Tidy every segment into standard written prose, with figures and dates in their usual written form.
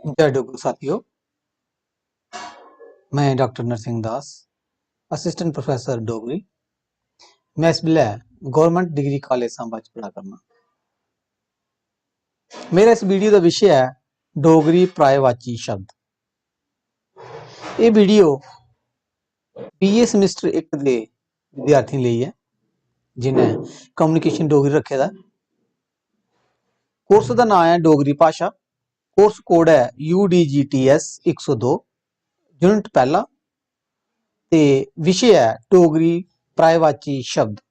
जय डोगरी साथियों, मैं डॉक्टर नरसिंह दास, असिस्टेंट प्रोफेसर डोगरी। मैं इस बेल्लै गौरमेंट डिग्री कॉलेज सांबा च पढ़ा करना। मेरा इस वीडियो का विषय है डोगरी पर्यायवाची शब्द। ये वीडियो बीए सेमेस्टर 1 के विद्यार्थियों लिए है जिन्हें कम्युनिकेशन डोगरी रखे दा। कोर्स का नाम है डोगरी भाषा। कोर्स कोड है UDGTS 102, यूनिट पहला ते विषय है डोगरी पर्यायवाची शब्द।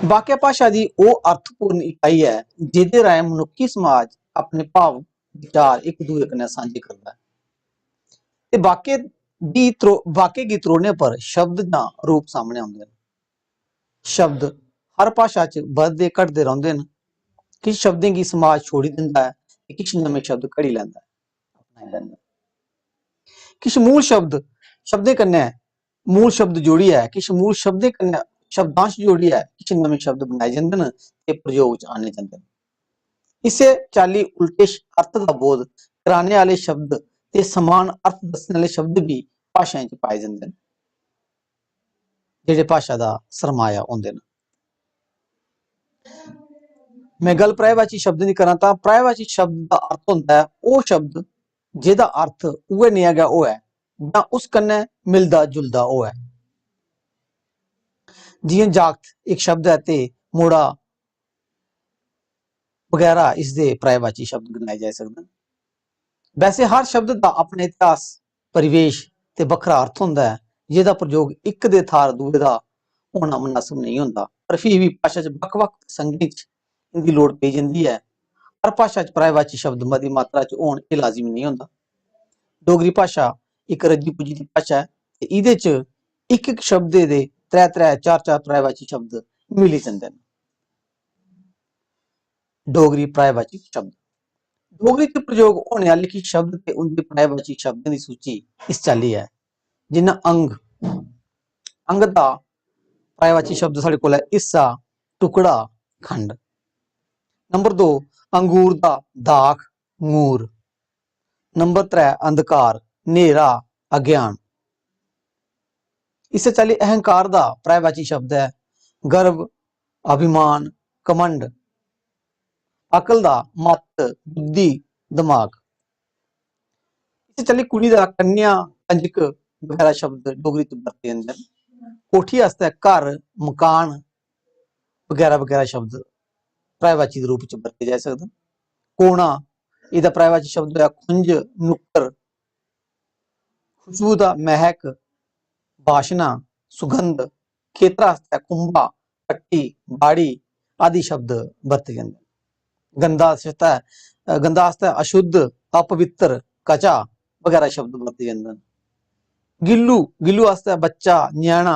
वाक्य भाषा की वो अर्थपूर्ण इकाई है जिहदे राहें मनुखी समाज अपने भाव विचार एक दूसरे कन्नै सांझे करता है ते वाक्य की त्रोड़ने पर शब्द जां रूप सामने आउंदे न। शब्द हर भाषा च बधदे घटदे रौंह्दे न। किश शब्दें गी समाज छोड़ी दिंदा है ते किश नमें शब्द घड़ी लैंदा है, अपनाई लैंदा है। किश शब्दें कन्नै मूल शब्द जोड़ियै किश मूल शब्दें कन्नै शब्दांश जोड़ियै किश नमें शब्द बनाए जंदे न ते प्रयोग च आने जंदे न। इसे चाल्ली उल्टे अर्थ का बोध कराने वाले शब्द ते समान अर्थ दस्सने वाले शब्द भी भाषाएं च पाए जंदे न, जेह्ड़े भाषा दा सरमाया होंदे न। मैं गल पर्यायवाची शब्द दी करां तां पर्यायवाची शब्द दा अर्थ होंदा है ओह शब्द जेह्दा अर्थ उ'ऐ नेहा गै होऐ जां उस कन्नै मिलदा जुलदा होऐ। जि'यां जागत एक शब्द है ते मुड़ा वगैरह इसदे पर्यायवाची शब्द गिनाए जाई सकदे न। वैसे हर शब्द दा अपने इतिहास परिवेश ते बक्खरा अर्थ होंदा है जेह्दा प्रयोग इक दे थाह्र दूए दा होना मुनासिब नहीं होंदा, पर फ्ही भी भाशा च बक्ख-बक्ख प्रसंगें च इंदी लोड़ पेई जंदी है। हर भाशा च पर्यायवाची शब्द मती मात्रा च होन एह् लाजिमी नहीं होंदा। डोगरी भाशा इक रज्जी पुज्जी दी भाशा है ते इह्दे च इक शब्दे दे त्रै चार पर्यायवाची शब्द मिली जंदे न। डोगरी पर्यायवाची शब्द डोगरी च प्रयोग होने आह्ले किश शब्द ते उंदे पर्यायवाची शब्दें दी सूची इस चाल्ली है। जि'यां अंग दा पर्यायवाची शब्द साढ़े कोल है हिस्सा, टुकड़ा, खंड। नंबर 2 अंगूर दा दाख, ङूर। नंबर 3 अंधकार, न्हेरा, अज्ञान। इस्सै चाल्ली अहंकार दा पर्यायवाची शब्द है गर्व, अभिमान, घमंड। अकल दा मत, बुद्धि, दिमाग। इस्सै चाल्ली कुड़ी दा कन्या, कंजक बगैरा शब्द डोगरी च वरते जंदे न। कोठी आस्तै घर, मकान बगैरा बगैरा शब्द पर्यायवाची दे रूप च वरते जाई सकदे न। कोना एह्दा पर्यायवाची शब्द होया खुंज, नुक्कर। खुशबू दा महक, वाशना, सुगंध। खेतर आस्तै कुंभा, पट्टी, बाड़ी आदि शब्द वरते जंदे न। गंधा आस्तै अशुद्ध, अपवित्र, कचा बगैरा शब्द वरते जंदे न। गिल्लू आस्तै बच्चा, ञ्याणा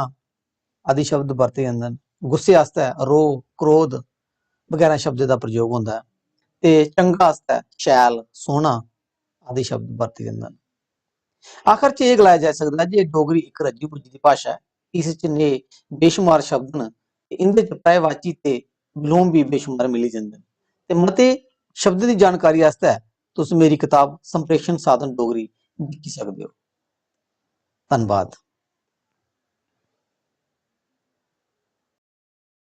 आदि शब्द वरते जंदे न। गुस्से आस्तै रोह, क्रोध बगैरा शब्द दा प्रयोग होंदा है ते चंगा आस्तै शैल, सोहना आदि शब्द वरते जंदे न। आखिर च एह् गलाया जाई सकदा जे डोगरी इक रज्जी पुज्जी दी भाशा है। इस च नेह् बेशुमार शब्द न ते इंदे च पर्यायवाची ते विलोम भी बेशुमार मिली जंदे न ते मते शब्द दी जानकारी आस्तै तुस मेरी कताब संप्रेषण साधन डोगरी दिक्खी सकदे हो। धन्नवाद।